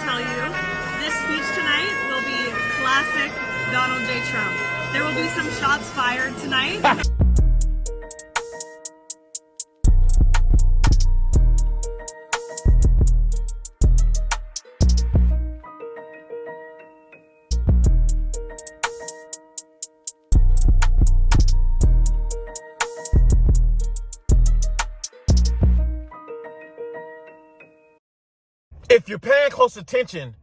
tell you, this speech tonight will be classic Donald J. Trump. There will be some shots fired tonight. If you're paying close attention,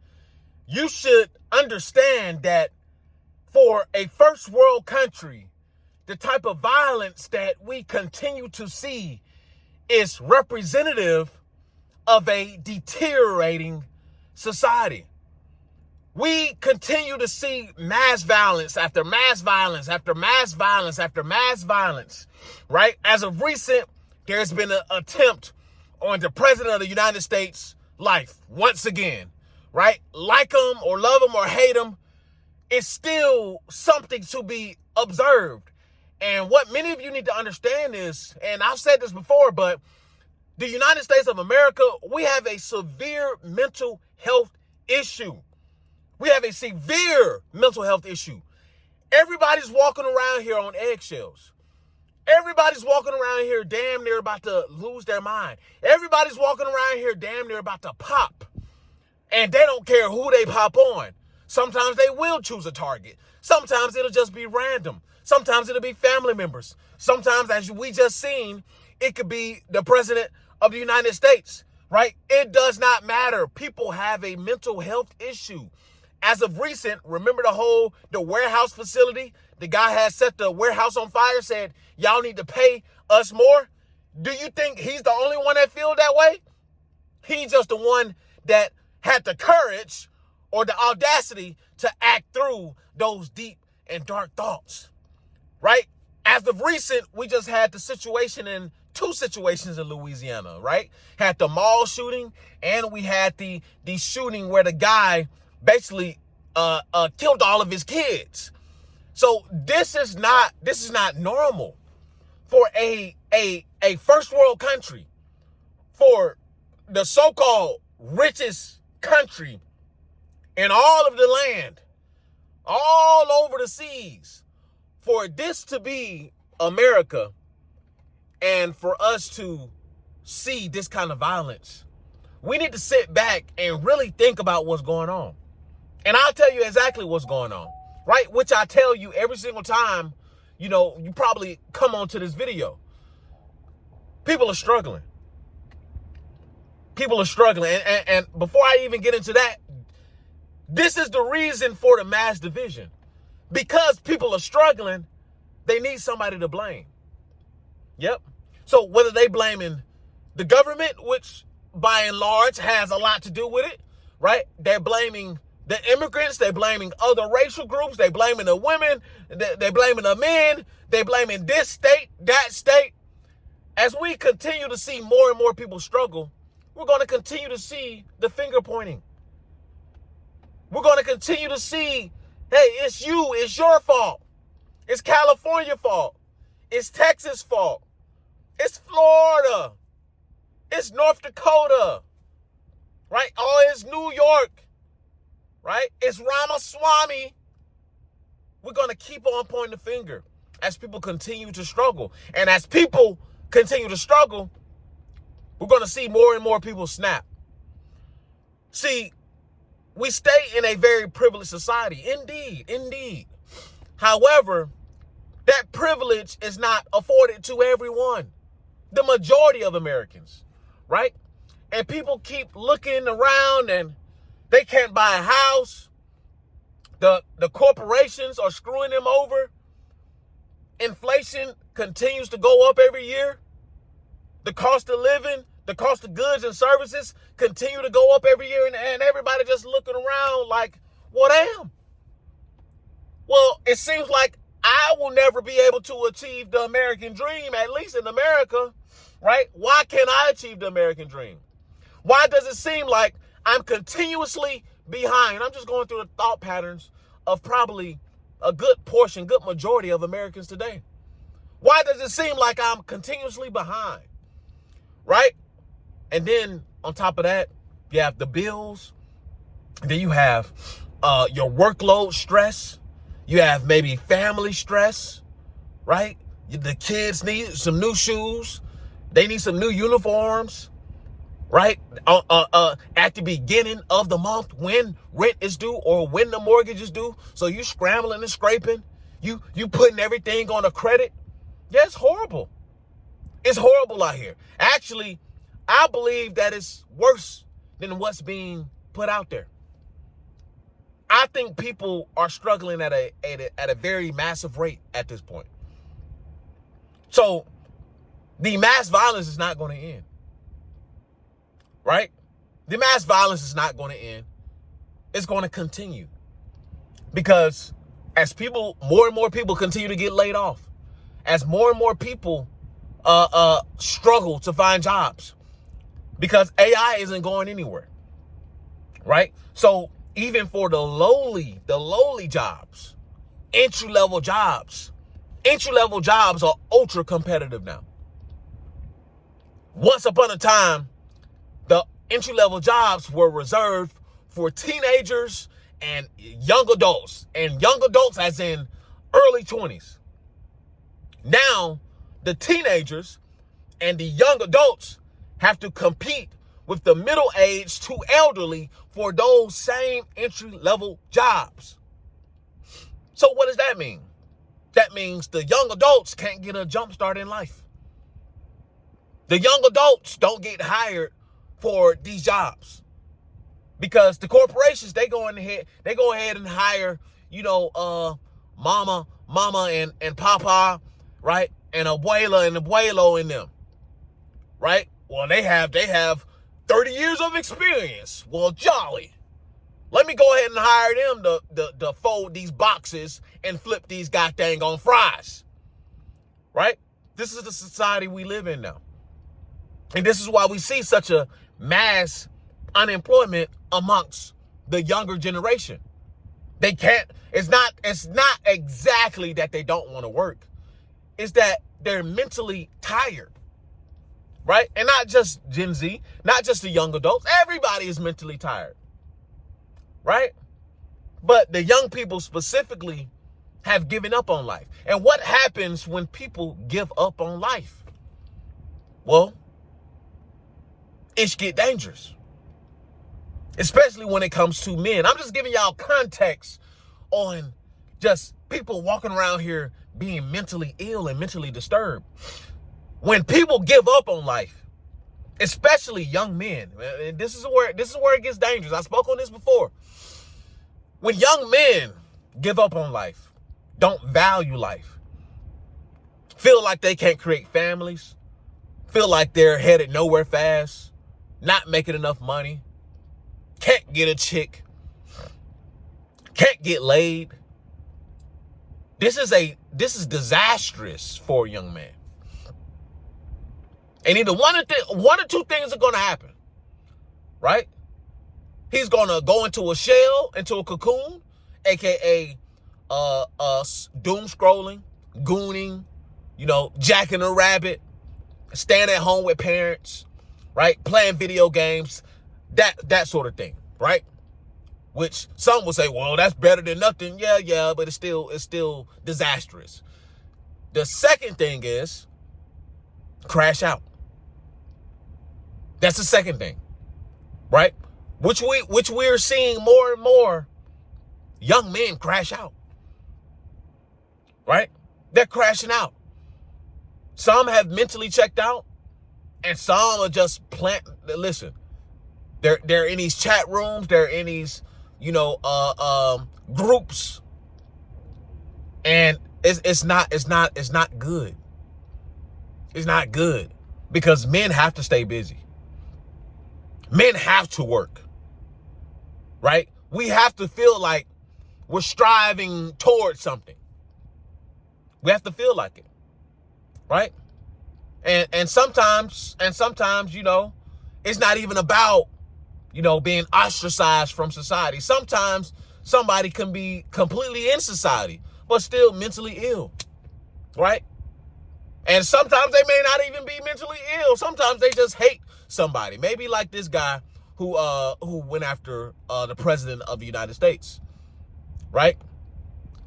you should understand that for a first world country, the type of violence that we continue to see is representative of a deteriorating society. We continue to see mass violence after mass violence after mass violence after mass violence, right? As of recent, there's been an attempt on the president of the United States' life once again, right? Like him or love him or hate him, it's still something to be observed. And what many of you need to understand is, and I've said this before, but the United States of America, we have a severe mental health issue. We have a severe mental health issue. Everybody's walking around here on eggshells. Everybody's walking around here damn near about to lose their mind. Everybody's walking around here damn near about to pop. And they don't care who they pop on. Sometimes they will choose a target. Sometimes it'll just be random. Sometimes it'll be family members. Sometimes, as we just seen, it could be the president of the United States, right? It does not matter. People have a mental health issue. As of recent, remember the warehouse facility? The guy had set the warehouse on fire, said, y'all need to pay us more. Do you think he's the only one that feels that way? He's just the one that had the courage or the audacity to act through those deep and dark thoughts, right? As of recent, we just had the situation in two situations in Louisiana, right? Had the mall shooting and we had the shooting where the guy basically killed all of his kids. So this is not normal for a first world country, for the so-called richest country in all of the land, all over the seas, for this to be America and for us to see this kind of violence. We need to sit back and really think about what's going on. And I'll tell you exactly what's going on, right? Which I tell you every single time, you probably come onto this video. People are struggling. People are struggling. And before I even get into that, this is the reason for the mass division. Because people are struggling, they need somebody to blame. Yep. So whether they blaming the government, which by and large has a lot to do with it, right? They're blaming the immigrants, they're blaming other racial groups, they're blaming the women, they're blaming the men, they're blaming this state, that state. As we continue to see more and more people struggle, we're going to continue to see the finger pointing. We're going to continue to see, hey, it's you, it's your fault. It's California fault. It's Texas fault. It's Florida. It's North Dakota. Right? Oh, it's New York. Right? It's Ramaswamy. We're going to keep on pointing the finger as people continue to struggle. And as people continue to struggle, we're going to see more and more people snap. See, we stay in a very privileged society. Indeed. However, that privilege is not afforded to everyone. The majority of Americans, right? And people keep looking around and they can't buy a house. The corporations are screwing them over. Inflation continues to go up every year. The cost of living, the cost of goods and services continue to go up every year. And everybody just looking around like, well, damn. Well, it seems like I will never be able to achieve the American dream, at least in America, right? Why can't I achieve the American dream? Why does it seem like I'm continuously behind? I'm just going through the thought patterns of probably a good majority of Americans today. Why does it seem like I'm continuously behind? Right? And then on top of that, you have the bills, Then you have your workload stress. You have maybe family stress, right? The kids need some new shoes. They need some new uniforms, right? At the beginning of the month when rent is due or when the mortgage is due. So you scrambling and scraping. You putting everything on a credit. Yeah, it's horrible. It's horrible out here. Actually, I believe that it's worse than what's being put out there. I think people are struggling at a very massive rate at this point. So the mass violence is not going to end, right? The mass violence is not going to end. It's going to continue because as more and more people continue to get laid off, as more and more people struggle to find jobs because AI isn't going anywhere, right? So even for the lowly jobs, entry-level jobs are ultra competitive now. Once upon a time, the entry-level jobs were reserved for teenagers and young adults as in early 20s. Now, the teenagers and the young adults have to compete with the middle-aged to elderly for those same entry-level jobs. So what does that mean? That means the young adults can't get a jump start in life. The young adults don't get hired for these jobs because the corporations, they go ahead and hire, mama and papa, right? And abuela and abuelo in them, right? Well, they have 30 years of experience. Well, jolly. Let me go ahead and hire them to fold these boxes and flip these goddamn on fries. Right? This is the society we live in now. And this is why we see such a mass unemployment amongst the younger generation. They can't, it's not exactly that they don't want to work. It's that they're mentally tired. Right? And not just Gen Z, not just the young adults. Everybody is mentally tired. Right? But the young people specifically have given up on life. And what happens when people give up on life? Well, it get dangerous. Especially when it comes to men. I'm just giving y'all context on just people walking around here being mentally ill and mentally disturbed. When people give up on life, especially young men, and this is where it gets dangerous. I spoke on this before. When young men give up on life, don't value life, feel like they can't create families, feel like they're headed nowhere fast, not making enough money, can't get a chick, can't get laid. This is disastrous for a young man. And either one or two things are going to happen, right? He's going to go into a shell, into a cocoon, aka doom scrolling, gooning, jacking a rabbit, staying at home with parents, right? Playing video games, that sort of thing, right? Which some will say, well, that's better than nothing. Yeah, but it's still disastrous. The second thing is crash out. That's the second thing, right? Which we're seeing more and more young men crash out, right? They're crashing out. Some have mentally checked out, and some are just listen, they're in these chat rooms, they're in these, groups, and it's not good. It's not good because men have to stay busy. Men have to work, right? We have to feel like we're striving towards something. We have to feel like it, right? And sometimes, it's not even about, being ostracized from society. Sometimes somebody can be completely in society, but still mentally ill, right? And sometimes they may not even be mentally ill. Sometimes they just hate somebody. Maybe like this guy who went after the president of the United States, right?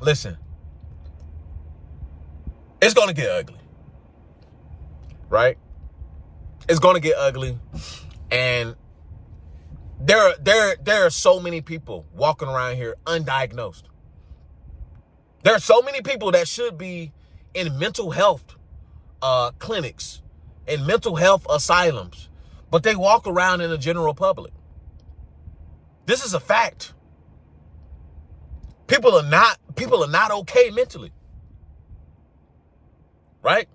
Listen, it's gonna get ugly, right? It's gonna get ugly, and there are so many people walking around here undiagnosed. There are so many people that should be in mental health clinics and mental health asylums, but they walk around in the general public. This is a fact. People are not okay mentally. Right?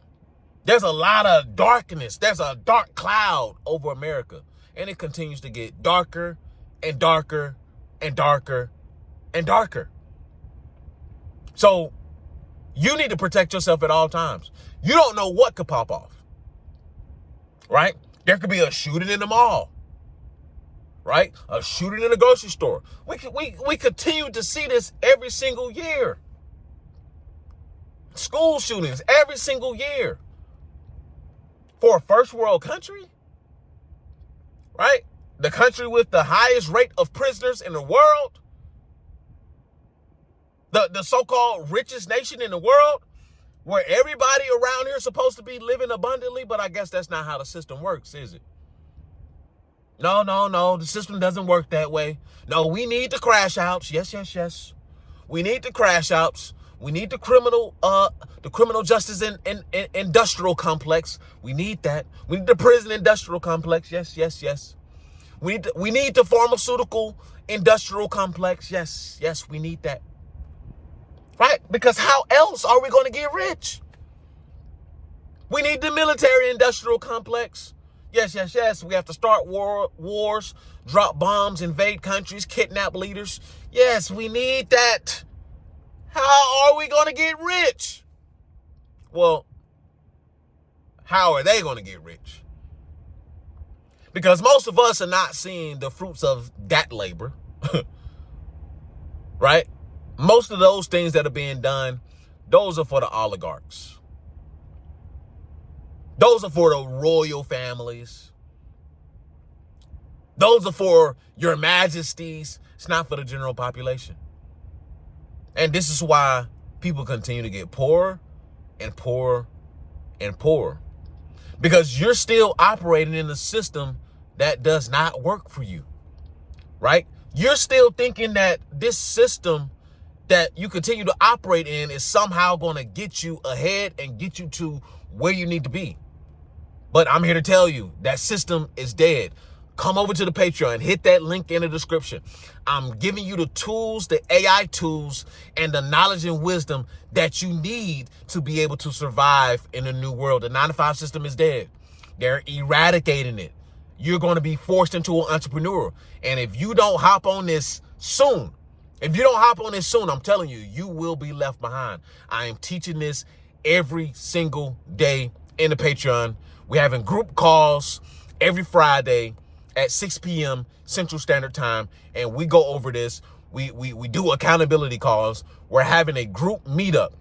There's a lot of darkness. There's a dark cloud over America, and it continues to get darker and darker and darker and darker. So you need to protect yourself at all times. You don't know what could pop off, right? There could be a shooting in the mall, right? A shooting in a grocery store. We continue to see this every single year. School shootings every single year. For a first world country, right? The country with the highest rate of prisoners in the world. The so-called richest nation in the world, where everybody around here is supposed to be living abundantly, but I guess that's not how the system works, is it? No, the system doesn't work that way. No, we need the crash outs. Yes. We need the crash outs. We need the criminal justice and industrial complex. We need that. We need the prison industrial complex. Yes. We need the pharmaceutical industrial complex. Yes, we need that. Right? Because how else are we going to get rich? We need the military industrial complex. Yes. We have to start wars, drop bombs, invade countries, kidnap leaders. Yes, we need that. How are we going to get rich? Well, how are they going to get rich? Because most of us are not seeing the fruits of that labor. Right? Most of those things that are being done, those are for the oligarchs. Those are for the royal families. Those are for your majesties. It's not for the general population. And this is why people continue to get poorer and poorer and poorer. Because you're still operating in a system that does not work for you. Right? You're still thinking that this system that you continue to operate in is somehow going to get you ahead and get you to where you need to be. But I'm here to tell you that system is dead. Come over to the Patreon, hit that link in the description. I'm giving you the tools, the AI tools, and the knowledge and wisdom that you need to be able to survive in a new world. The 9-to-5 system is dead. They're eradicating it. You're going to be forced into an entrepreneur. And if you don't hop on this soon, I'm telling you, you will be left behind. I am teaching this every single day in the Patreon. We're having group calls every Friday at 6 p.m. Central Standard Time, and we go over this. We do accountability calls. We're having a group meetup,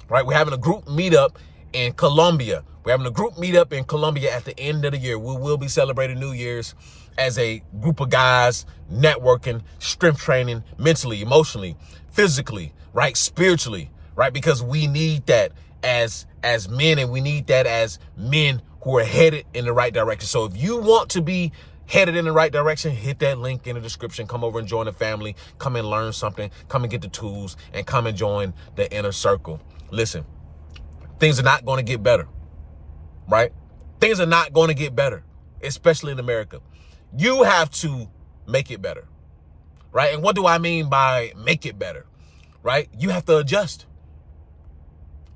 right? We're having a group meetup in Colombia. We're having a group meetup in Colombia at the end of the year. We will be celebrating New Year's as a group of guys, networking, strength training, mentally, emotionally, physically, right? Spiritually, right? Because we need that as men, and we need that as men who are headed in the right direction. So if you want to be headed in the right direction, hit that link in the description. Come over and join the family. Come and learn something. Come and get the tools, and come and join the inner circle. Listen, things are not going to get better, right? Things are not going to get better, especially in America. You have to make it better, right? And what do I mean by make it better, right? You have to adjust,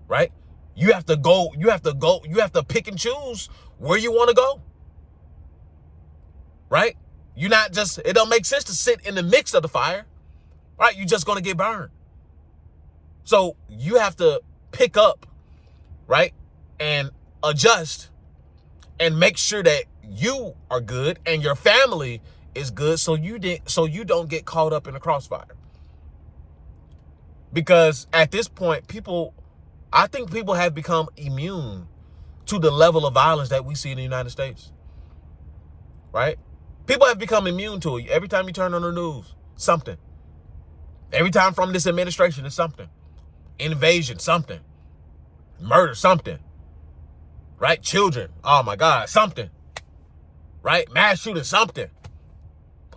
right? You have to pick and choose where you want to go, right? It don't make sense to sit in the mix of the fire, right? You're just going to get burned. So you have to pick up, right? And adjust and make sure that you are good and your family is good, so you don't get caught up in the crossfire. Because at this point, I think people have become immune to the level of violence that we see in the United States, right? People have become immune to it. Every time you turn on the news, something. Every time from this administration, it's something. Invasion, something. Murder, something. Right? Children, oh my God, something. Right? Mass shooting, something.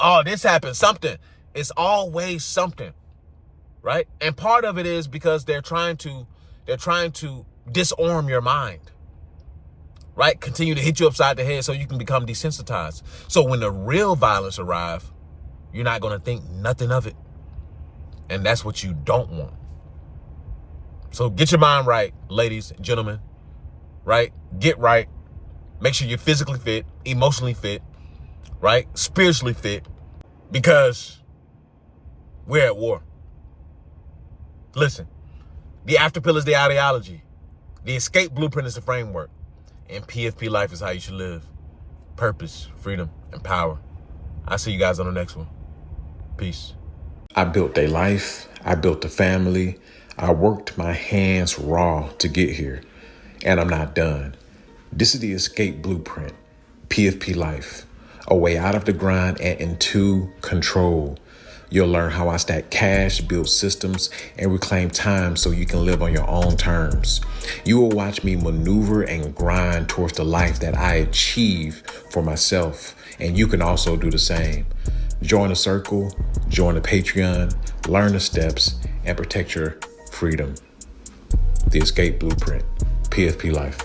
Oh, this happened, something. It's always something. Right? And part of it is because they're trying to disarm your mind. Right? Continue to hit you upside the head so you can become desensitized. So when the real violence arrives, you're not going to think nothing of it. And that's what you don't want. So get your mind right, ladies and gentlemen. Right? Get right. Make sure you're physically fit, emotionally fit, right? Spiritually fit, because we're at war. Listen, the after pill is the ideology. The escape blueprint is the framework. And PFP life is how you should live. Purpose, freedom, and power. I'll see you guys on the next one. Peace. I built a life. I built a family. I worked my hands raw to get here. And I'm not done. This is the escape blueprint. PFP life. A way out of the grind and into control. You'll learn how I stack cash, build systems, and reclaim time so you can live on your own terms. You will watch me maneuver and grind towards the life that I achieve for myself, and you can also do the same. Join the circle, join the Patreon, learn the steps, and protect your freedom. The escape blueprint, PFP life.